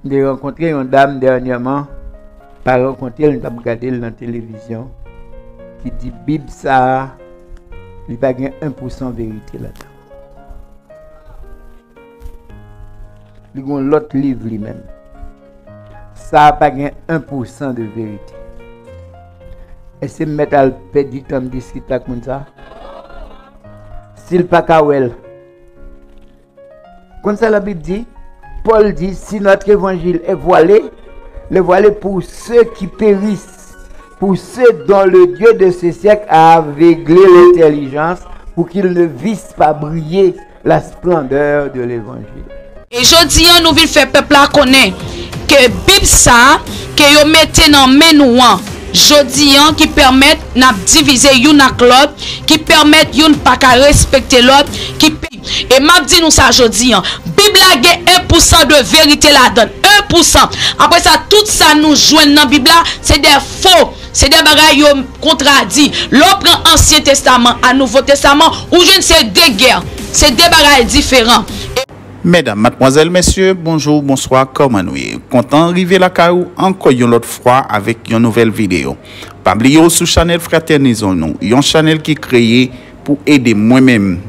J'ai rencontré une dame dernièrement, pas rencontré, elle m'a regardé dans la télévision, qui dit Bible ça, il va gagner 1% vérité là-dedans. Il y a l'autre livre lui-même. Ça n'a pas gagné 1% de vérité. Et c'est mettre à perdre du temps de discuter comme ça. S'il pas kawel. Comme ça la Bible dit, Paul dit, si notre évangile est voilé, le voilé pour ceux qui périssent, pour ceux dont le Dieu de ce siècle a aveuglé l'intelligence, pour qu'ils ne vissent pas briller la splendeur de l'évangile. Et je dis, nous voulons faire peuple à connaître que Bible ça, que vous mettez dans nous, je dis, qui permettent de diviser une avec l'autre, qui permettent une pas respecter l'autre, qui et m'a dit nous ça je dis, Bible a 1% de vérité là-dedans, 1%. Après ça, tout ça nous joint dans la Bible, c'est des faux. C'est des bagailles contradits. L'on prend Ancien Testament à Nouveau Testament, ou je ne sais des guerres. C'est des bagailles différents. Mesdames, mademoiselles, messieurs, bonjour, bonsoir, comment nous y content d'arriver la caillou encore une autre fois avec une nouvelle vidéo. Pas oublier sur channel Fraternisons-nous, une channel qui est créée pour aider moi-même,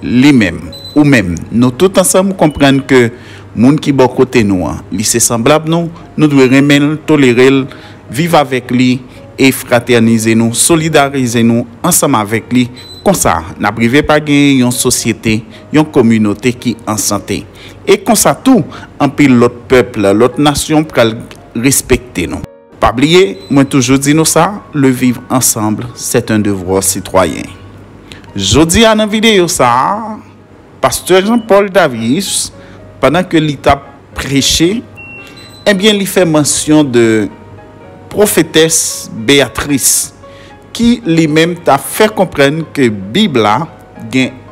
lui-même, ou même, nous tous ensemble comprendre que monde qui bon côté nous, c'est semblable nous devons remettre, tolérer, vivre avec lui et fraterniser nous, solidariser nous ensemble avec lui. Comme ça, n'a privé pas gagner une société, une communauté qui est en santé. Et comme ça tout, en pile l'autre peuple, l'autre nation pour respecter nous. Pas oublier, moi toujours dis nous ça, le vivre ensemble, c'est un devoir citoyen. Je dis à la vidéo ça, pasteur Jean-Paul Davis, pendant que l'État prêché, eh bien, il fait mention de prophétesse Béatrice, qui lui-même t'a fait comprendre que la Bible a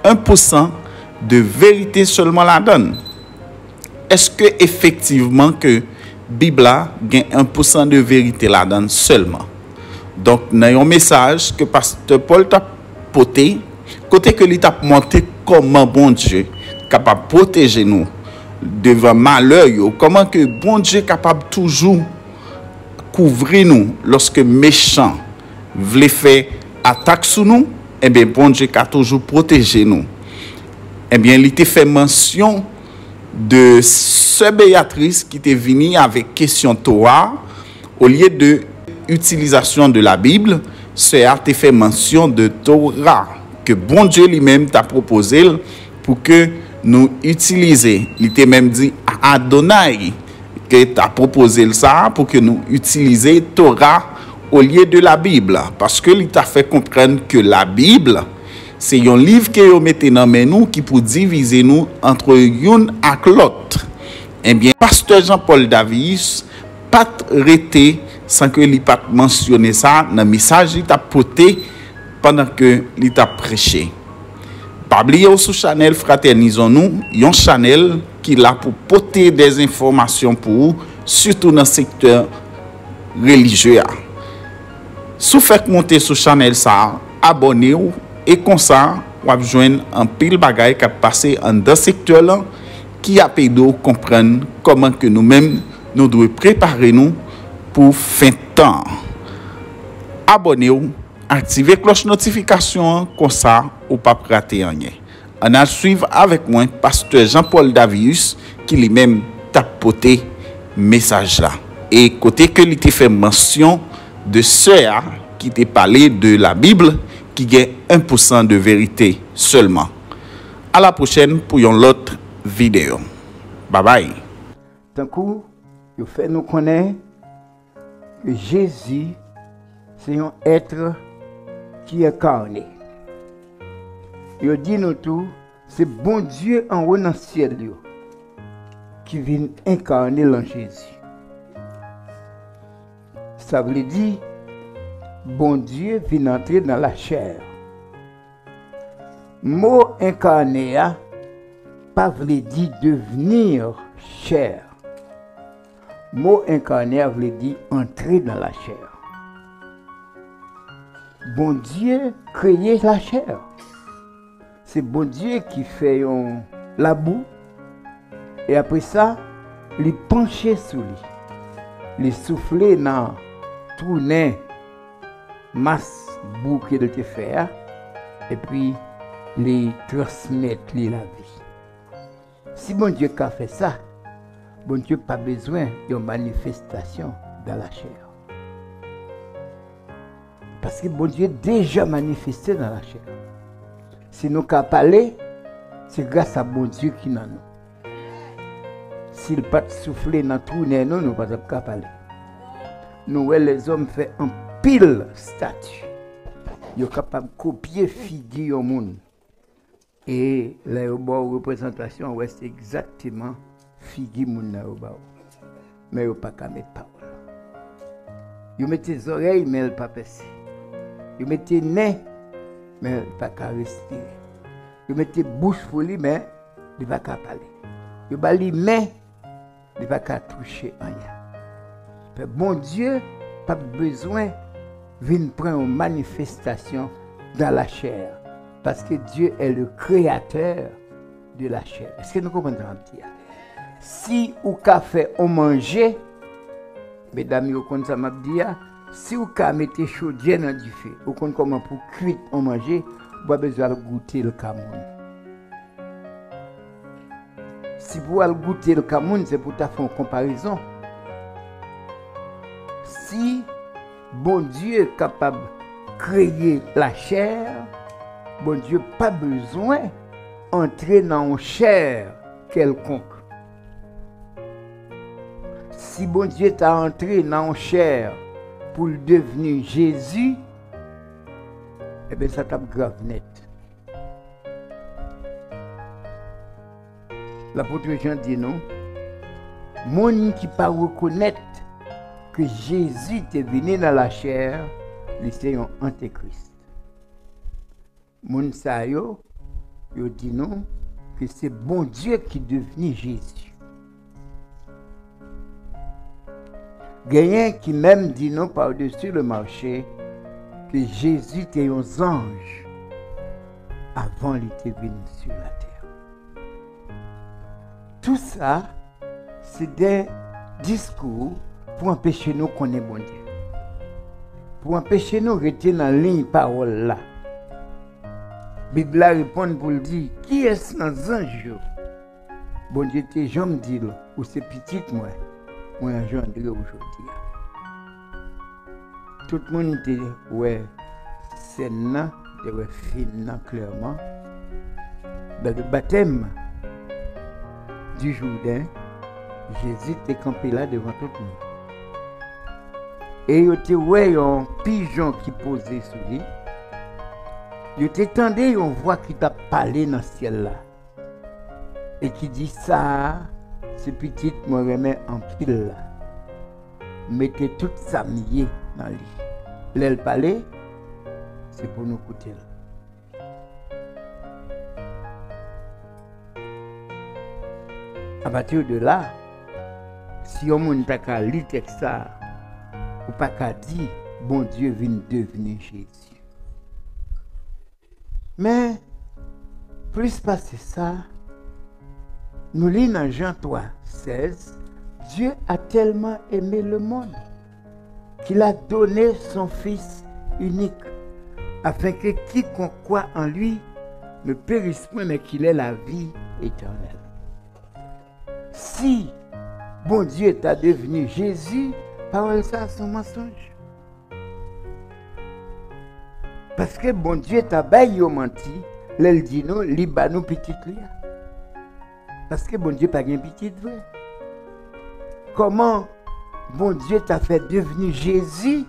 1% de vérité seulement la donne. Est-ce que effectivement que la Bible a 1% de vérité la donne seulement? Donc, il y a un message que pasteur Paul t'a porté, côté que il t'a montré comment bon Dieu est capable de protéger nous devant malheur, comment que bon Dieu est capable toujours couvrir nous lorsque méchant voulait faire attaque sur nous, eh bien, bon Dieu a toujours protégé nous. Eh bien, il était fait mention de ce Béatrice qui était venue avec question Torah, au lieu de utilisation de la Bible, ce a été fait mention de Torah, que bon Dieu lui-même t'a proposé pour que nous utilisions. Il était même dit à Adonai que t'a proposé ça pour que nous utilisions Torah au lieu de la Bible, parce que il t'a fait comprendre que la Bible, c'est un livre que vous mettez dans nous qui pour diviser nous entre une et l'autre. Eh bien, pasteur Jean-Paul Davis, pas arrêté sans que il pas mentionné ça dans le message qu'il t'a porté pendant que il t'a prêché. Pas oublier sur channel Fraternisons-nous, un channel qui là pour porter des informations pour vous, surtout dans le secteur religieux. Si vous faites monter sur channel ça, abonnez-vous et comme ça, vous allez joindre un pile bagaille qui a passé dans ce secteur là qui a perdu de comprendre comment que nous-mêmes nous devons préparer nous pour fin de temps. Abonnez-vous, activez cloche notification comme ça ou pas rater rien. On a suivre avec moi pasteur Jean-Paul Davis qui lui-même t'a porté message là et côté que il fait mention de ceux qui t'a parlé de la Bible qui gagne 1% de vérité seulement. À la prochaine pour une autre vidéo. Bye bye. D'un coup, il fait nous connaître que Jésus, c'est un être qui est incarné. Il dit nous tout, c'est bon Dieu en haut dans le ciel qui vient incarner dans Jésus. Ça veut dire, bon Dieu vient entrer dans la chair. Mot incarné, pas veut dire devenir chair. Mot incarné veut dire entrer dans la chair. Bon Dieu créé la chair. C'est bon Dieu qui fait la boue. Et après ça, les pencher sous lui, les souffler dans tourner masse bouquet de te faire et puis les transmettre la vie. Si bon Dieu a fait ça, bon Dieu n'a pas besoin d'une manifestation dans la chair. Parce que bon Dieu est déjà manifesté dans la chair. Si nous avons parlé, c'est grâce à bon Dieu qui nous. S'il n'a pas soufflé dans tout, nous ne pouvons pas parler. Nous, les hommes, font un pile statue. Ils sont capables de copier figure au monde. Et la représentation, c'est exactement figure au monde. Mais ils ne peuvent pas mettre parole. Ils mettent les oreilles, mais ils ne peuvent pas passer. Ils mettent les nez, mais ils ne peuvent pas respirer. Ils mettent les bouches pour lui, mais ils ne peuvent pas parler. Ils mettent les mains, ils ne peuvent pas toucher rien. Bon Dieu, pas besoin de prendre une manifestation dans la chair. Parce que Dieu est le créateur de la chair. Est-ce que nous comprenons un petit? Si vous avez fait au manger, mesdames, vous comprenez ça m'a dit, si vous avez mis chaudière dans du feu, vous comprenez comment pour cuire au manger, vous avez besoin de goûter le camoun. Si vous allez goûter le camoun, c'est pour faire une comparaison. Si bon Dieu est capable de créer la chair, bon Dieu n'a pas besoin d'entrer dans une chair quelconque. Si bon Dieu t'a entré dans une chair pour devenir Jésus, eh bien ça t'a grave net. L'apôtre Jean dit non, mon qui pas reconnaître que Jésus est venu dans la chair, c'est un antéchrist. Mon sa yo dit non, que c'est bon Dieu qui est devenu Jésus. Quelqu'un qui même dit non par-dessus le marché, que Jésus était un ange avant qu'il était venu sur la terre. Tout ça, c'est des discours pour empêcher nous de connaître bon Dieu. Pour empêcher nous de rester dans la ligne parole là. La Bible répond pour le dire, qui est-ce dans les anges? Bon Dieu, t'es jamais dit, ou c'est petit moi engendré aujourd'hui. Tout le monde était, ouais, c'est là, ouais, fin clairement. Dans le baptême du Jourdain, Jésus était campé là devant tout le monde. Et il était ouais un pigeon qui posait sur lui. Il était tendu une voix qui t'a parlé dans le ciel là. Et qui dit ça, ce petit me remet en pile là. Mettez toute sa mienne dans lui. L'elle parlait, c'est pour nous écouter là. À partir de là, si on ne peut pas lire ça, ou pas qu'à dire, bon Dieu vient devenir Jésus. Mais, plus passer ça, nous lisons dans Jean 3, 16, Dieu a tellement aimé le monde qu'il a donné son Fils unique, afin que quiconque croit en lui ne périsse point, mais qu'il ait la vie éternelle. Si bon Dieu t'a devenu Jésus, parole ça son mensonge. Parce que bon Dieu t'a baillé menti, l'elle dit non, li ba nous petite lia. Parce que bon Dieu pas bien petite vrai. Comment bon Dieu t'a fait devenir Jésus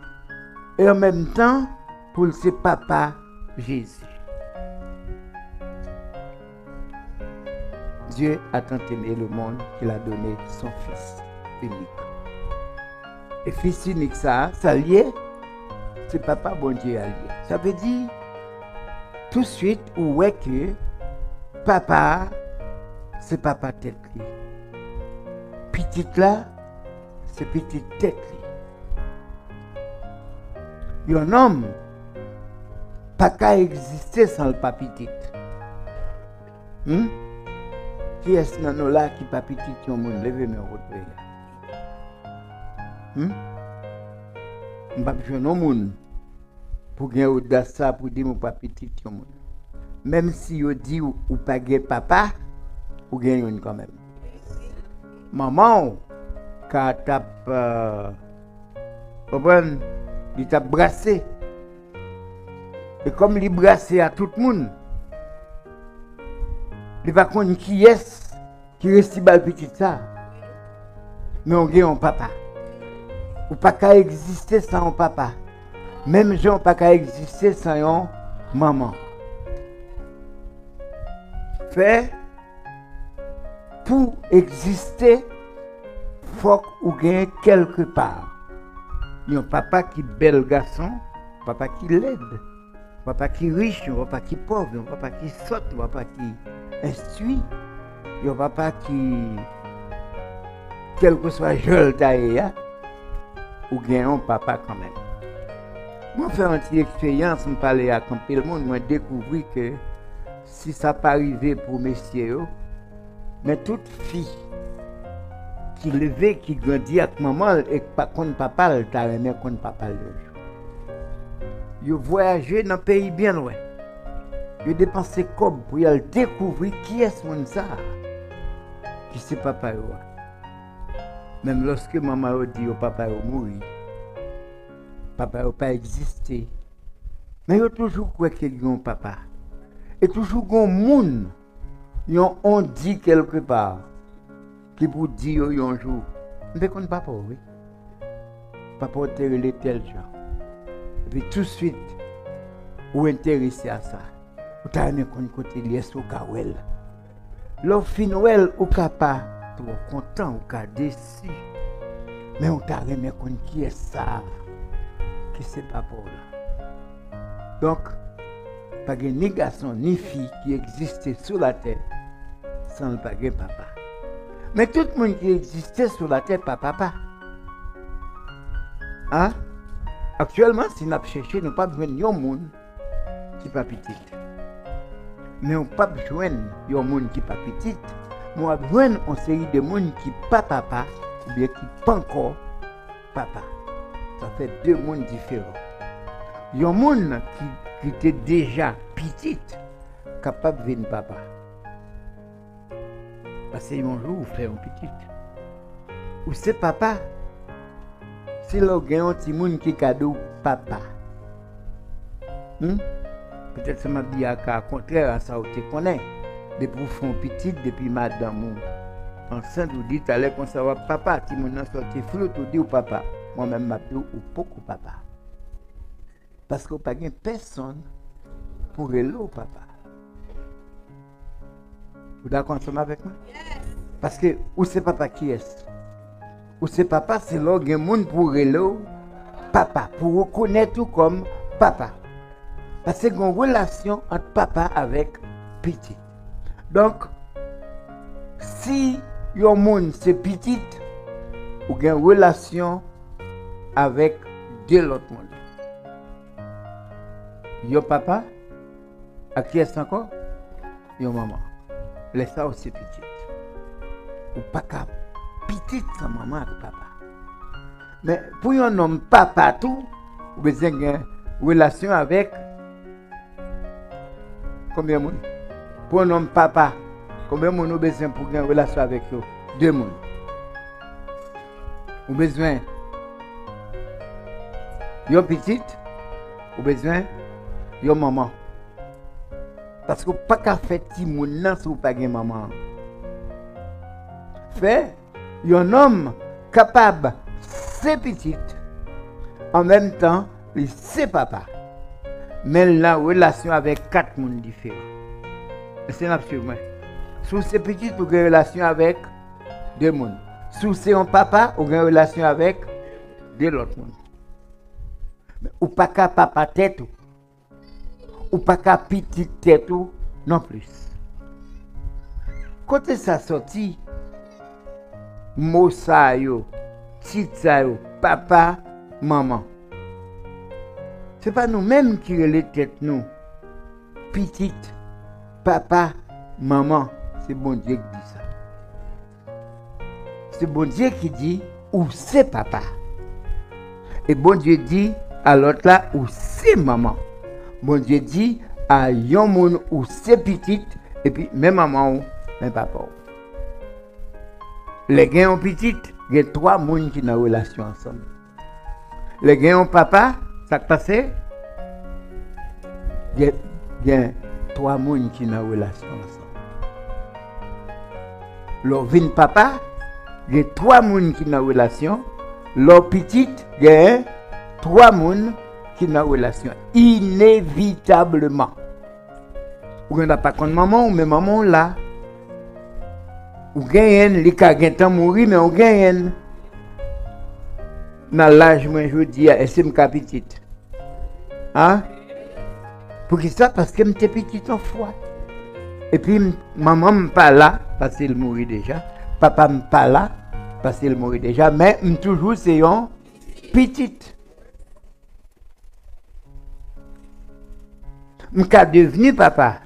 et en même temps pour ses papa Jésus. Dieu a tant aimé le monde qu'il a donné son Fils unique. Et Fils unique, ça lié, c'est papa bon Dieu allié. Ça veut dire, tout de suite, où est que papa, c'est papa tête li. Petite là, c'est petite tête li. Un homme, pas qu'à exister sans le pas petite. Qui est-ce dans nous là qui pas petit yon moun? Levez mes routes. M'pas besoin non moun pour gagner audace ça pour dire mon pas petit yon moun. Même si yo dit ou pas gagner papa, ou gagner une quand même. Maman quand tape il t'a brassé. Et comme il brassé à tout le monde, il va connaître qui est qui reste bal petit ça. Mais on gagne un papa. Ou pas qu'à exister sans un papa. Même gens pas qu'à exister sans un maman. Fait pour exister, faut qu'on gagne quelque part. Il y a un papa qui est bel garçon, papa qui l'aide, papa qui est riche, papa qui est pauvre, papa qui saute, papa qui instruit, il y a un papa qui, quel que soit jeune taille, ou gagne un papa quand même. Moi, faire une petite expérience, je parlais à camper le monde, moi découvrir que si ça pas arrivé pour messieurs, mais toute fille qui levait, qui grandit avec maman et pas contre papa, elle t'a aimé contre papa le jour. Ils voyagé dans un pays bien loin. Ils dépensé comme pour y découvrir qui est ce monde ça. Qui c'est papa. Même lorsque maman a dit au papa a mouru, papa n'a pas existé. Mais il y a toujours quoi qu'il y a un papa. Et toujours un monde, on dit quelque part. Qui vous dit un jour, mais qu'on papa, oui. Papa a été tel genre. Et puis tout de suite, ou intéressé à ça. Ou t'as aimé qu'on côté lié au kawel. L'offre finouel ou pas trop content ou ka déçu. Mais on t'a aimé qu'on qui est ça, qui c'est papa là. Donc, pas de ni garçon ni fille qui existait sur la terre sans le papa. Mais tout le monde qui existait sur la terre, pas papa. Hein? Actuellement, si nous cherchons, nous n'avons pas besoin d'un monde qui n'est pas petit. Mais nous n'avons pas besoin d'un monde qui n'est pas petit. Nous avons besoin d'une série de monde qui n'est pas papa, ou bien qui n'est pas encore papa. Ça fait deux mondes différents. Il y a un monde qui était déjà petit, capable de devenir papa. Parce que un jour, vous faites un petit. Ou c'est papa. Si vous avez un petit monde qui est cadeau papa. Peut-être que ça m'a dit à contraire à ça, vous connaissez. Depuis vous faites un petit, depuis madame enceinte, vous dites, allez qu'on savoir papa. Si mon enfant sorti flou, vous dites papa. Moi-même, je dis ou beaucoup papa. Parce que vous n'avez pas personne pour élever papa. Vous d'accord ensemble avec moi? Parce que, où c'est papa qui est? Où c'est papa, c'est là qu'il y a un monde pour élever papa, pour reconnaître tout comme papa. Parce qu'il y a une relation entre papa avec petit. Donc, si il y a un monde c'est petit, il y a une relation avec deux autres mondes. Il y a papa, à qui est-ce encore? Il y a maman. Laisse ça aussi petite. Ou pas qu'à petite sans maman et papa. Mais pour un homme papa tout, vous avez une relation avec combien de monde? Pour un homme papa, combien de monde vous avez besoin pour une relation avec eux? Deux monde. Vous avez besoin de petite, vous avez besoin de maman. Parce que pas qu'à faire petit monde si vous pas de maman. Fait, il y a un homme capable, c'est petit, en même temps, c'est papa. Mais la relation avec quatre personnes différents. C'est absolument. Si c'est petit, vous avez une relation avec deux personnes. Si c'est un papa, vous avez une relation avec deux autres personnes. Ou pas qu'à papa tête. Ou pas qu'à petite tête non plus. Quand ça sorti, mot ça yo, titre ça yo, papa, maman. C'est pas nous-mêmes qui les têtes nous. Petite, papa, maman, c'est bon Dieu qui dit ça. C'est bon Dieu qui dit où c'est papa. Et bon Dieu dit à l'autre là où c'est maman. Bon Dieu dit à yon moun où c'est petite et puis même maman ou même papa. Les gens ont petite, il y a 3 moun qui ont relation ensemble. Les gens ont papa, ça passe. Il y a 3 moun qui ont relation ensemble. Leur vin papa, il y a 3 moun qui ont relation. Leur petite, il y a 3 moun qui ont relation. Inévitablement. Ou on n'a pas contre maman, ou même maman là. Ou gagne, les cas gagnent mourir, mais on gagne. Dans l'âge, moi je dis, est-ce que je petite? Hein? Pour qui ça? Parce que je suis petite en foi. Et puis, maman n'est pas là, parce qu'elle mourit déjà. Papa n'est pas là, parce qu'elle mourit déjà. Mais toujours, c'est une petite. Je suis devenu papa.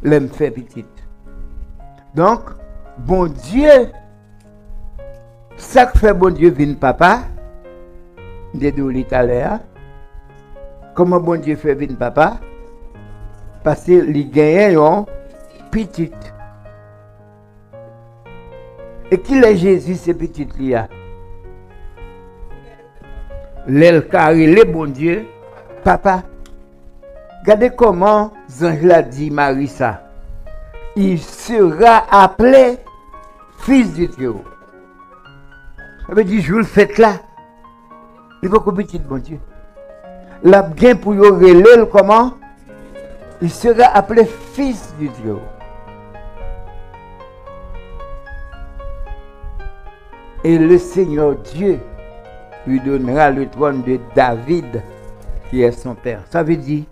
Je me fais petite. Donc, bon Dieu, ça que fait bon Dieu vient papa, de l'Italie. Comment bon Dieu fait venir papa? Parce que les gagnants sont petites. Et qui est Jésus, ces petites là? L'aile carré, le bon Dieu, papa. Regardez comment Zange l'a dit Marie ça. Il sera appelé fils de Dieu. Ça veut dire, je vous le faites là. Il faut qu'on petit bon Dieu. La bien pour y relayer comment? Il sera appelé fils de Dieu. Et le Seigneur Dieu lui donnera le trône de David, qui est son père. Ça veut dire,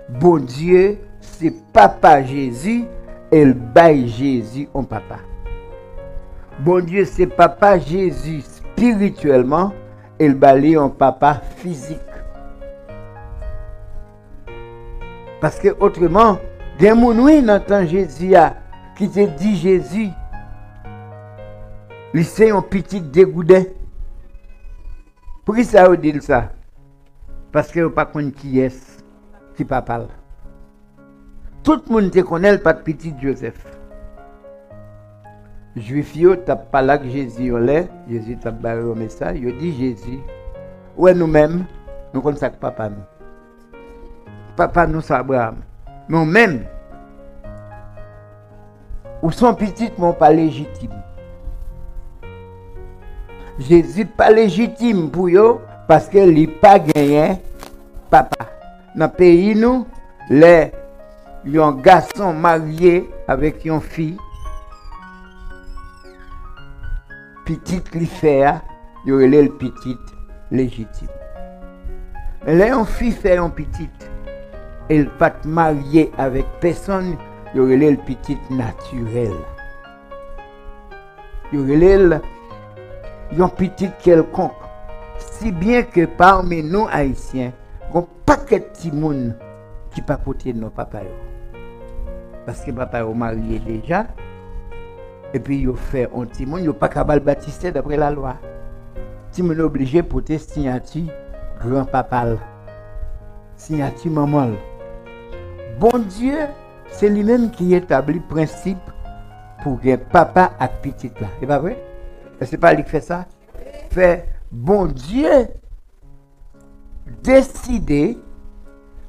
bon Dieu, c'est papa Jésus, et le bail Jésus en papa. Bon Dieu, c'est papa Jésus spirituellement, et le bail en papa physique. Parce que autrement, des gens qui entendent Jésus, qui te dit Jésus, ils sont un petit dégoûté. Pourquoi ça veut dire ça? Parce que vous ne savez pas qui est qui parle. Tout le monde te connaît pas de petit Joseph. Juif, tu n'as pas là que Jésus est. Jésus t'a barré un message. Il dit Jésus, ouais, nous-mêmes, nous connaissons papa nous. Papa nous, c'est Abraham. Nous-mêmes, ou sont petites, mais pas légitimes. Jésus pas légitime pour eux parce qu'il n'a pas gagné papa. Dans le pays, nous, les un garçon marié avec une fille, petite li fait, il y aurait le petite légitime. Mais là, une fille fait une petite, elle pas mariée avec personne, il y aurait le petite naturel. Il y aurait une petite quelconque. Si bien que parmi nous haïtiens, il y a un paquet de petits monde qui ne sont pas côté de nos papas. Parce que papa est marié déjà. Et puis il fait un petit monde, il n'a pas qu'à baptiser d'après la loi. Si on est obligé de porter signature grand-papa, signature maman. Bon Dieu, c'est lui-même qui établit le principe pour que papa et petite là. C'est pas vrai? C'est pas lui qui fait ça. Fait bon Dieu décider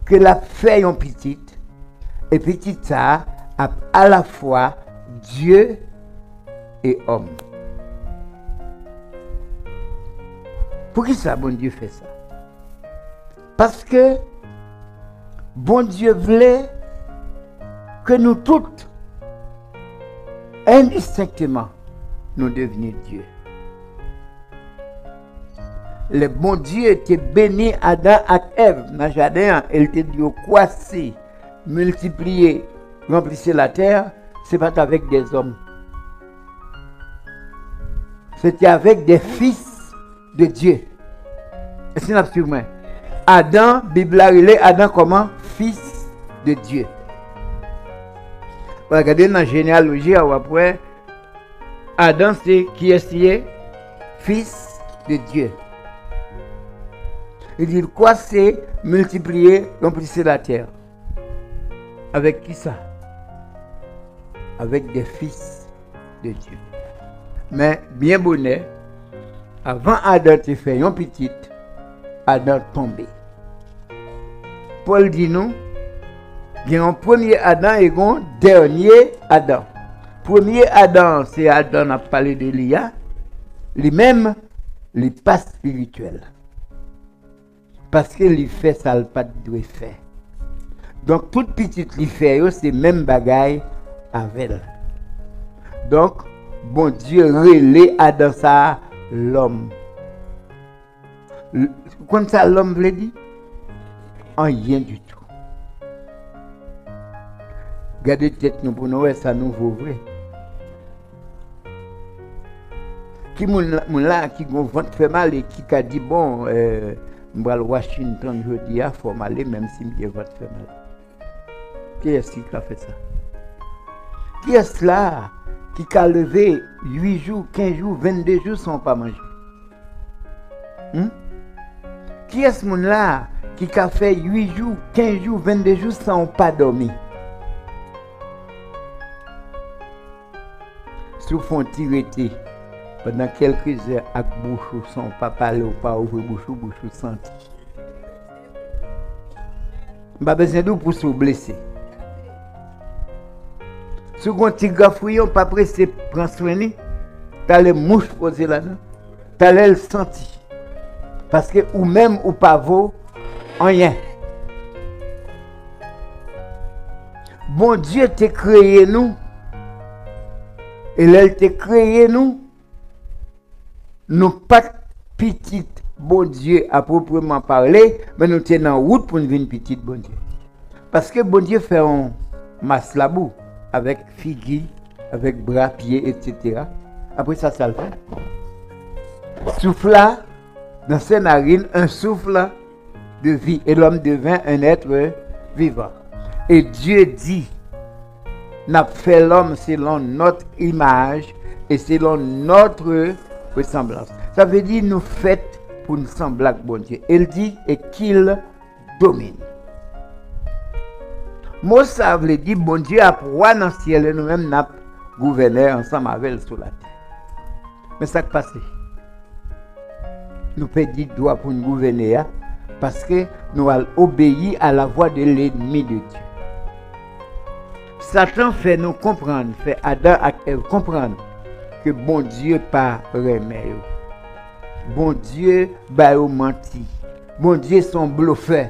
que la fille en petite et petite ça a à la fois Dieu et homme. Pour qui ça bon Dieu fait ça? Parce que bon Dieu voulait que nous toutes indistinctement nous devenions Dieu. Le bon Dieu était béni Adam et Ève dans le jardin. Il était dit croissez, multipliez, remplissez la terre. Ce n'est pas avec des hommes. C'était avec des fils de Dieu. Et c'est absolument. Adam, Bible a relé Adam comment? Fils de Dieu. Regardez dans la généalogie, après, Adam, c'est qui est fils de Dieu. Il dit quoi c'est multiplier, remplissez la terre. Avec qui ça? Avec des fils de Dieu. Mais bien bonnet, avant Adam te fait une petite, Adam tombé. Paul dit nous, il y a un premier Adam et un dernier Adam. Premier Adam, c'est Adam a parlé de l'Ia, lui-même, il n'est pas spirituel. Parce que il fait ça, il pas de faire. Donc, toute petite li fait, c'est même bagaille avec elle. Donc, bon Dieu relève Adam ça l'homme. Comme ça, l'homme veut dire? Rien du tout. Gardez tête nous pour nous, ça nous vaut vrai. Qui moun là qui gon ventre fait mal et qui a dit bon m'bral Washington jodi a faut m'aller même si me ventre fait mal. Qui est-ce qui a fait ça? Qui est-ce là qui a levé 8 jours, 15 jours, 22 jours sans pas manger? Qui est ce moun là qui a fait 8 jours, 15 jours, 22 jours sans pas dormir? Sous font tirer pendant quelques heures avec bouchou sans pas parler ou pas ouvrir bouchou senti. Pas besoin de pour se blesser. Si vous avez un petit gafouillon, pas pressé prendre soin, tu as les mouches posées là-dedans, tu as les senti. Parce que ou même ou pas vaut rien. Bon Dieu t'a créé nous. Et là, il t'a créé nous. Nous pas petite bon Dieu à proprement parler, mais nous sommes en route pour une petite bon Dieu. Parce que bon Dieu fait un masse la boue avec figues, avec bras, pieds, etc. Après ça, ça le fait. Souffle là, dans ses narines, un souffle de vie. Et l'homme devint un être vivant. Et Dieu dit, n'a fait l'homme selon notre image et selon notre ressemblance. Ça veut dire nous faites pour nous sembler à bon Dieu. Il dit et qu'il domine. Moi, ça veut dire bon Dieu a roi dans le ciel et nous-mêmes nous gouverneur ensemble avec sur la terre. Mais ça qui passe. Nous perdons droit pour nous gouverner parce que nous allons obéir à la voix de l'ennemi de Dieu. Satan fait nous comprendre, fait Adam et Ève comprendre que bon Dieu pas remède. Bon Dieu ba menti. Bon Dieu son bluffeur.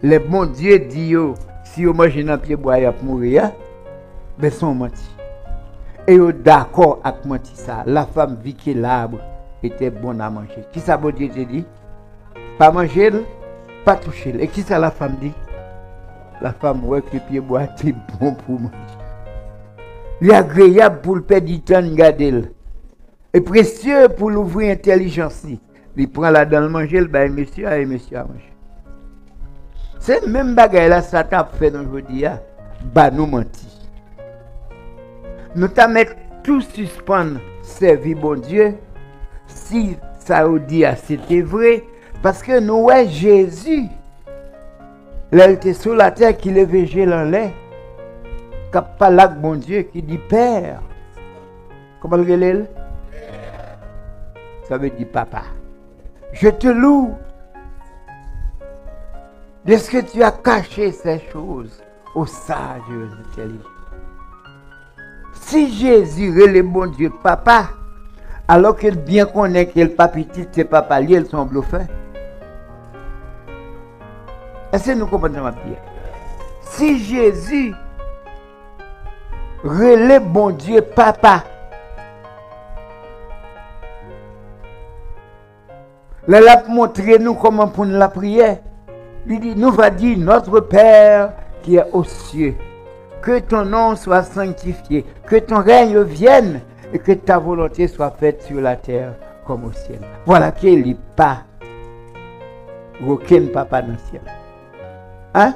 Le bon Dieu dit yo, si vous mangez dans pied bois pour mourir, ben son menti. Et yo d'accord avec menti ça. La femme vit que l'arbre était bon à manger. Qui ça bon Dieu te dit? Pas manger, pas toucher. Et qui ça la femme dit? La femme ouais que le pied bois est bon pour manger. Il est agréable pour le perdre du temps de garder. Et précieux pour l'ouvrir intelligence. Il prend là dans le manger, il baille monsieur et monsieur à manger. C'est le même bagage là, ça t'a fait dans aujourd'hui, bah nous menti. Nous t'a mettre tout suspendre, servir bon Dieu, si ça vous dit c'était vrai, parce que nous, ouais, Jésus, là, il était sur la terre qui levait végé en l'air, qui parle avec bon Dieu, qui dit Père. Comment le dit? Ça veut dire papa. Je te loue. Est-ce que tu as caché ces choses aux sages et aux intelligents? Si Jésus est le bon Dieu papa, alors qu'il bien connaît que le petit, c'est papa, ils sont bluffés. Est-ce que nous comprenons ma prière? Si Jésus est le bon Dieu papa, là, il a montré nous comment pour la prière. Il dit, nous va dire, notre Père qui est aux cieux, que ton nom soit sanctifié, que ton règne vienne et que ta volonté soit faite sur la terre comme au ciel. Voilà qu'il n'est pas aucun papa dans le ciel. Hein?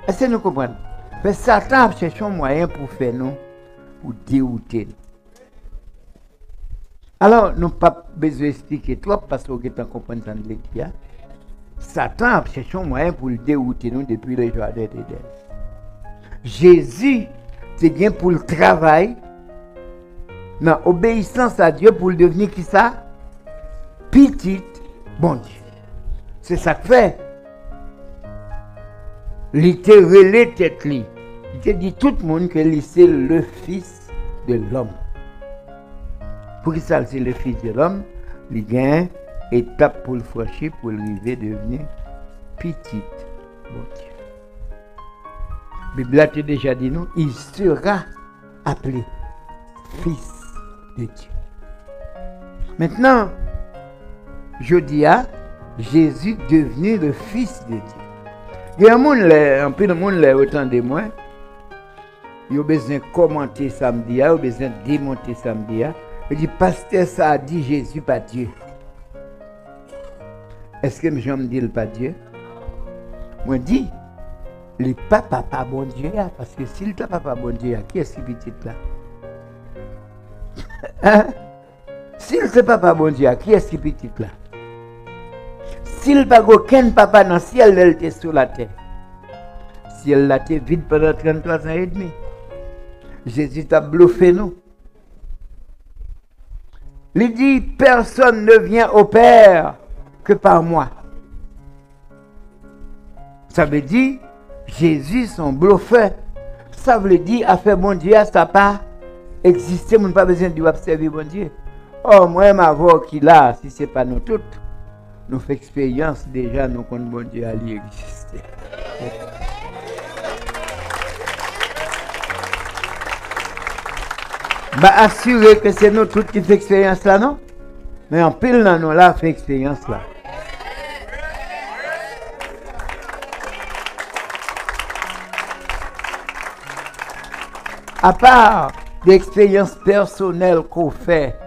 Est-ce que nous comprenons? Mais Satan cherche un moyen pour faire nous, pour dérouter nous. Alors, nous n'avons pas besoin d'expliquer trop parce que vous comprenez dans l'église. Satan cherche un moyen pour le dérouter nous depuis le jardin d'Éden. Jésus, c'est bien pour le travail, dans l'obéissance à Dieu pour le devenir qui ça? Petit, bon Dieu. C'est ça que fait. Il était relé tête li. Il te dit tout le monde que c'est le fils de l'homme. Pour qui ça c'est le fils de l'homme, il y a une étape pour le franchir pour arriver à devenir petit. Bon Dieu. La Bible a déjà dit nous, il sera appelé fils de Dieu. Maintenant, je dis à Jésus devenu le fils de Dieu. Il y a un peu de monde autant de moi. Il a besoin de commenter samedi, il a besoin de démonter samedi. Il dit, pasteur, ça a dit Jésus pas Dieu. Est-ce que je me dis pas Dieu? Moi, je dis, il pas papa bon Dieu, parce que s'il n'est pas papa bon Dieu, qui est-ce qui est petit là? Hein? S'il n'est pas papa bon Dieu, qui est-ce qui est petit là? S'il n'y a pas aucun papa dans le ciel, il était sur la terre. Si elle l'a été vide pendant 33 ans et demi. Jésus t'a bluffé nous. Il dit, personne ne vient au Père que par moi. Ça veut dire, Jésus son bluffeur. Ça veut dire, affaire bon Dieu, ça n'a pas existé, on n'a pas besoin de observer bon Dieu. Oh, moi, ma voix qui là, si ce n'est pas nous toutes, nous faisons expérience déjà, nous connaissons bon Dieu à lui exister. Assurez que c'est nous toutes qui faisons expérience là, non? Mais en pile, nous là, fait expérience là. À part des expériences personnelles qu'on fait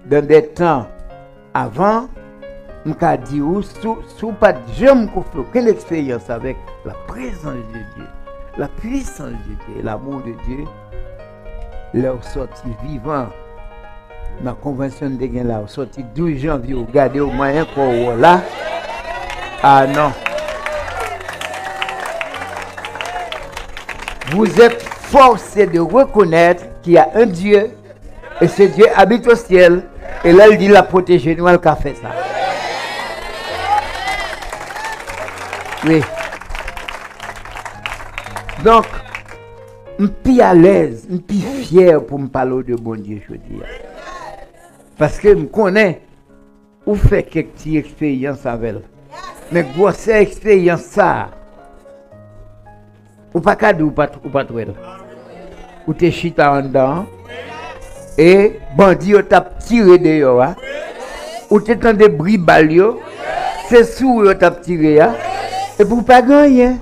dans des temps avant, je peux dire, si pas jamais qu'on fait aucune expérience avec la présence de Dieu, la puissance de Dieu, l'amour de Dieu, leur sortie vivant dans la convention de Guin, leur sortie 12 janvier, regardez au moyen qu'on là. Ah non. Vous êtes forcé de reconnaître qu'il y a un Dieu et ce Dieu habite au ciel et là il dit la protéger nous, elle a fait ça. Oui. Donc, je suis à l'aise, je suis fier pour me parler de bon Dieu, je dis. Parce que je connais, ou fait quelques petites expériences avec elle. Mais grosse expérience ça, ou pas cadeau, ou pas trouver. Ou te chita en dedans, et bandit t'a tiré dehors, ou te tend de bribalio, c'est sous t'a tiré, et pour pas gagner.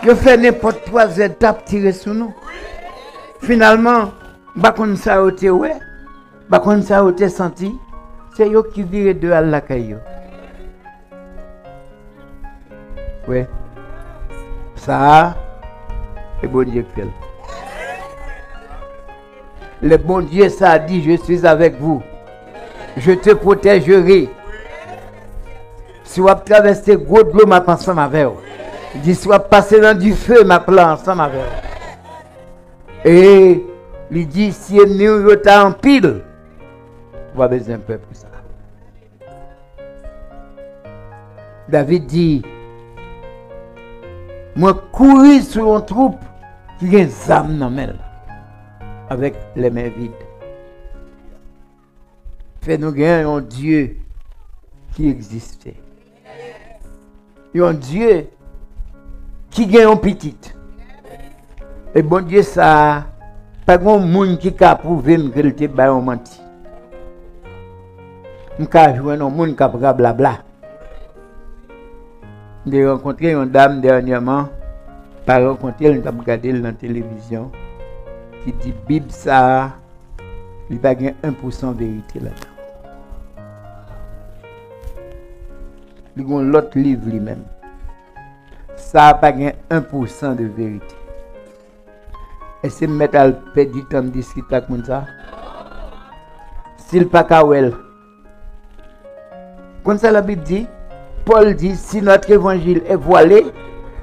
Je fais n'importe trois étapes tirées sur nous. Finalement, bakon ça ote ouais, bakon ça ote senti, c'est yo qui vire de la caillou. Ouais. Ça, le bon Dieu fait. Le bon Dieu ça a dit, je suis avec vous. Je te protégerai. Si vous traversez gros de l'eau, ma pensée avec vous. Il dit, soit passé dans du feu, ma plan ensemble avec vous. Et il dit, si nous sommes en pile, on va besoin un peu pour ça. David dit, moi courir sur une troupe qui a une âme dans la main, avec les mains vides. Fait-nous gagner un Dieu qui existait. Un Dieu qui gagne un petit. Et bon Dieu, ça, pas grand monde qui a prouvé que il était bien menti. Je suis joué un monde qui a blabla. J'ai rencontré une dame dernièrement, pas rencontré, elle a regardé dans la télévision, qui dit Bible ça, Il n'y a pas 1% vérité là-dedans. Il y a l'autre livre lui-même. Ça n'a pas 1% de vérité. Et c'est mettre à perdre du temps de discuter avec ça. S'il pas kawel. Comme ça la Bible dit, Paul dit, si notre évangile est voilé,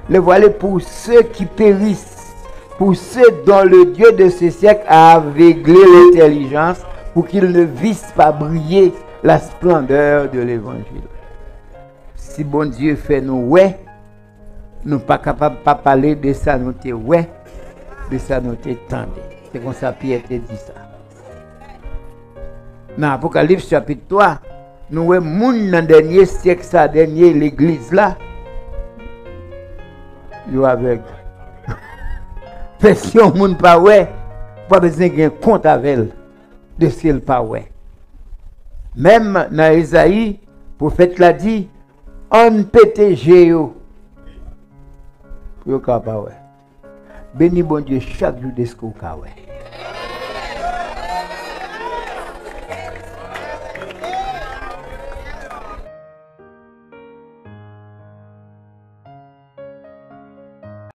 le voilé pour ceux qui périssent, pour ceux dont le Dieu de ce siècle a aveuglé l'intelligence, pour qu'ils ne vissent pas briller la splendeur de l'évangile. Si bon Dieu fait nous ouais, nous pas capables de parler de ça nous te ouais, de ça nous te tendez. C'est comme ça Pierre te dit ça. Dans Apocalypse chapitre 3, nous voyons moun dans dernier siècle ça dernier l'église là. Yo avec parce que moun pas ouais, pas besoin de compte avec elle de ce qu'il pas ouais. Même dans Isaïe, le prophète l'a dit, on pété géo. Yo ka pas ouais. Béni bon Dieu chaque jour de ce qu'on ka ouais.